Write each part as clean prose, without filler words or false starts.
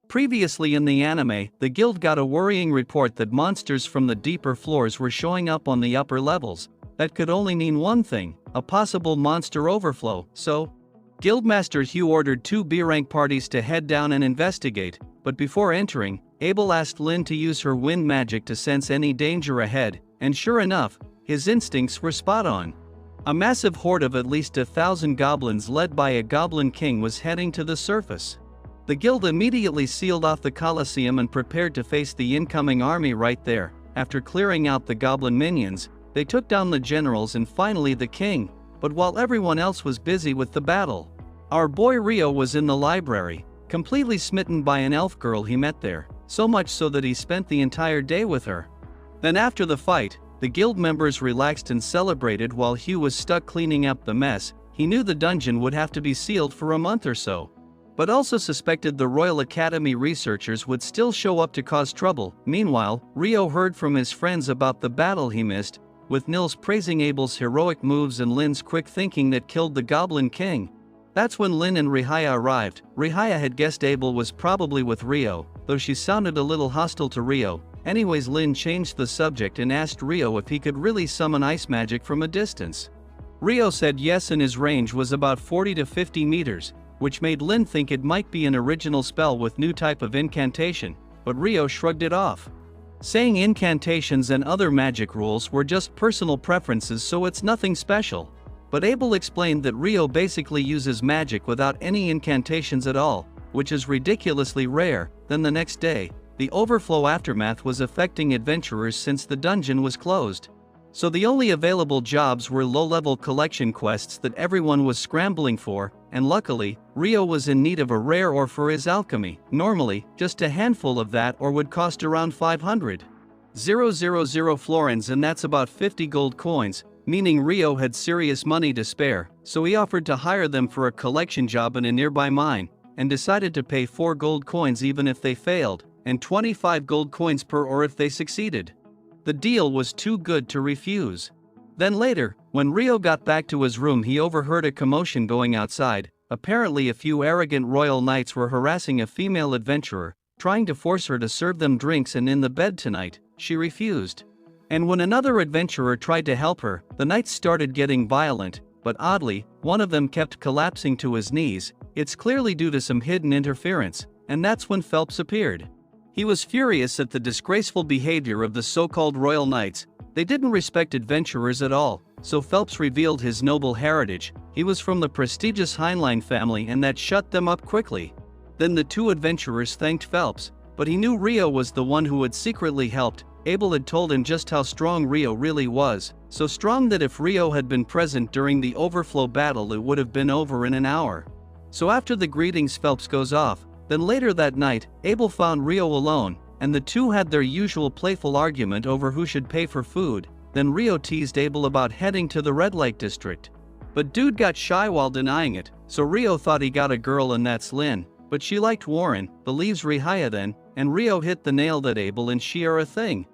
Previously in the anime, the guild got a worrying report that monsters from the deeper floors were showing up on the upper levels. That could only mean one thing, a possible monster overflow, so Guildmaster Hugh ordered 2 B-rank parties to head down and investigate, but before entering, Abel asked Lynn to use her wind magic to sense any danger ahead, and sure enough, his instincts were spot on. A massive horde of at least 1,000 goblins led by a goblin king was heading to the surface. The guild immediately sealed off the Colosseum and prepared to face the incoming army right there. After clearing out the goblin minions, they took down the generals and finally the king, but while everyone else was busy with the battle, our boy Rio was in the library, completely smitten by an elf girl he met there, so much so that he spent the entire day with her. Then after the fight, the guild members relaxed and celebrated while Hugh was stuck cleaning up the mess. He knew the dungeon would have to be sealed for a month or so, but also suspected the Royal Academy researchers would still show up to cause trouble. Meanwhile, Rio heard from his friends about the battle he missed, with Nils praising Abel's heroic moves and Lynn's quick thinking that killed the Goblin King. That's when Lynn and Rihaya arrived. Rihaya had guessed Abel was probably with Rio, though she sounded a little hostile to Rio. Anyways, Lynn changed the subject and asked Rio if he could really summon ice magic from a distance. Rio said yes, and his range was about 40 to 50 meters, which made Lynn think it might be an original spell with new type of incantation, but Rio shrugged it off, saying incantations and other magic rules were just personal preferences, so it's nothing special. But Abel explained that Rio basically uses magic without any incantations at all, which is ridiculously rare. Then the next day, the overflow aftermath was affecting adventurers since the dungeon was closed. So the only available jobs were low-level collection quests that everyone was scrambling for, and luckily, Rio was in need of a rare ore for his alchemy. Normally, just a handful of that ore would cost around 500,000 florins, and that's about 50 gold coins, meaning Rio had serious money to spare, so he offered to hire them for a collection job in a nearby mine, and decided to pay 4 gold coins even if they failed, and 25 gold coins per ore if they succeeded. The deal was too good to refuse. Then later, when Rio got back to his room, he overheard a commotion going outside. Apparently a few arrogant royal knights were harassing a female adventurer, trying to force her to serve them drinks and in the bed tonight. She refused. And when another adventurer tried to help her, the knights started getting violent, but oddly, one of them kept collapsing to his knees. It's clearly due to some hidden interference, and that's when Phelps appeared. He was furious at the disgraceful behavior of the so-called royal knights. They didn't respect adventurers at all, so Phelps revealed his noble heritage. He was from the prestigious Heinlein family, and that shut them up quickly. Then the 2 adventurers thanked Phelps, but he knew Rio was the one who had secretly helped. Abel had told him just how strong Rio really was, so strong that if Rio had been present during the overflow battle it would have been over in an hour. So after the greetings, Phelps goes off. Then later that night, Abel found Rio alone, and the two had their usual playful argument over who should pay for food. Then Rio teased Abel about heading to the red light district, but dude got shy while denying it, so Rio thought he got a girl, and that's Lynn, but she liked Warren, believes Rihaya then, and Rio hit the nail that Abel and she are a thing.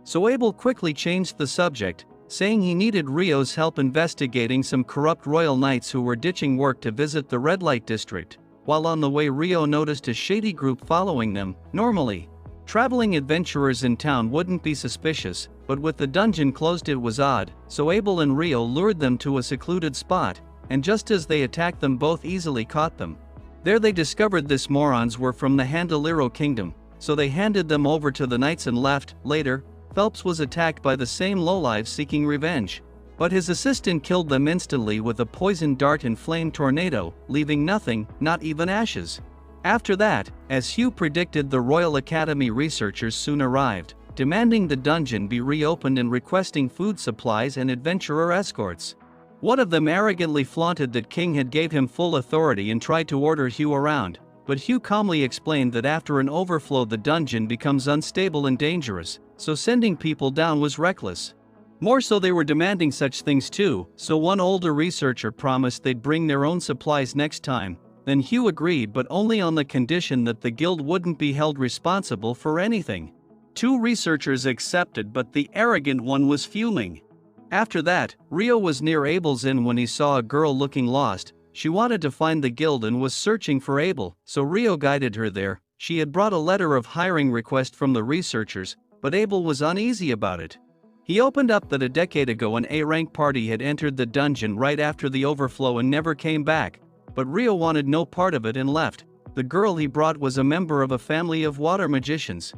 So Abel quickly changed the subject, saying he needed Rio's help investigating some corrupt royal knights who were ditching work to visit the red light district. While on the way, Rio noticed a shady group following them. Normally, traveling adventurers in town wouldn't be suspicious, but with the dungeon closed it was odd, so Abel and Rio lured them to a secluded spot, and just as they attacked them, both easily caught them. There they discovered this morons were from the Handalero kingdom, so they handed them over to the knights and left. Later, Phelps was attacked by the same lowlives seeking revenge, but his assistant killed them instantly with a poison dart and flame tornado, leaving nothing, not even ashes. After that, as Hugh predicted, the Royal Academy researchers soon arrived, demanding the dungeon be reopened and requesting food supplies and adventurer escorts. One of them arrogantly flaunted that King had gave him full authority and tried to order Hugh around, but Hugh calmly explained that after an overflow the dungeon becomes unstable and dangerous, so sending people down was reckless. More so, they were demanding such things too, so one older researcher promised they'd bring their own supplies next time. Then Hugh agreed, but only on the condition that the guild wouldn't be held responsible for anything. 2 researchers accepted, but the arrogant one was fuming. After that, Rio was near Abel's inn when he saw a girl looking lost. She wanted to find the guild and was searching for Abel, so Rio guided her there. She had brought a letter of hiring request from the researchers, but Abel was uneasy about it. He opened up that a decade ago an A-rank party had entered the dungeon right after the overflow and never came back, but Rio wanted no part of it and left. The girl he brought was a member of a family of water magicians.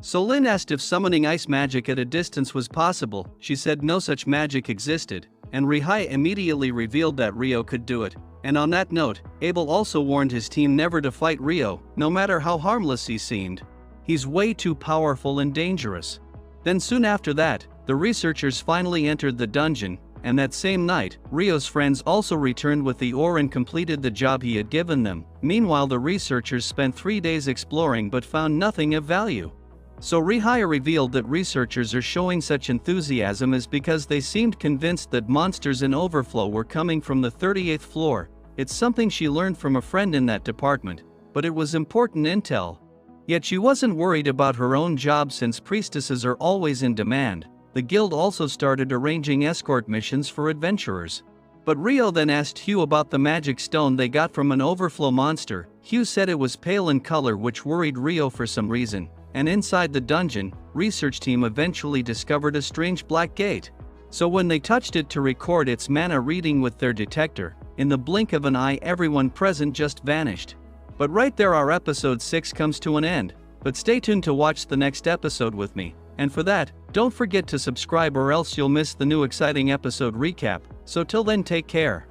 So Lin asked if summoning ice magic at a distance was possible. She said no such magic existed, and Rihai immediately revealed that Rio could do it. And on that note, Abel also warned his team never to fight Rio, no matter how harmless he seemed. He's way too powerful and dangerous. Then soon after that, the researchers finally entered the dungeon, and that same night, Rio's friends also returned with the ore and completed the job he had given them. Meanwhile, the researchers spent 3 days exploring but found nothing of value. So Rihai revealed that researchers are showing such enthusiasm is because they seemed convinced that monsters in overflow were coming from the 38th floor. It's something she learned from a friend in that department, but it was important intel. Yet she wasn't worried about her own job since priestesses are always in demand. The guild also started arranging escort missions for adventurers. But Rio then asked Hugh about the magic stone they got from an overflow monster. Hugh said it was pale in color, which worried Rio for some reason. And inside the dungeon, research team eventually discovered a strange black gate. So when they touched it to record its mana reading with their detector, in the blink of an eye everyone present just vanished. But right there our episode 6 comes to an end, but stay tuned to watch the next episode with me, and for that, don't forget to subscribe or else you'll miss the new exciting episode recap, so till then take care.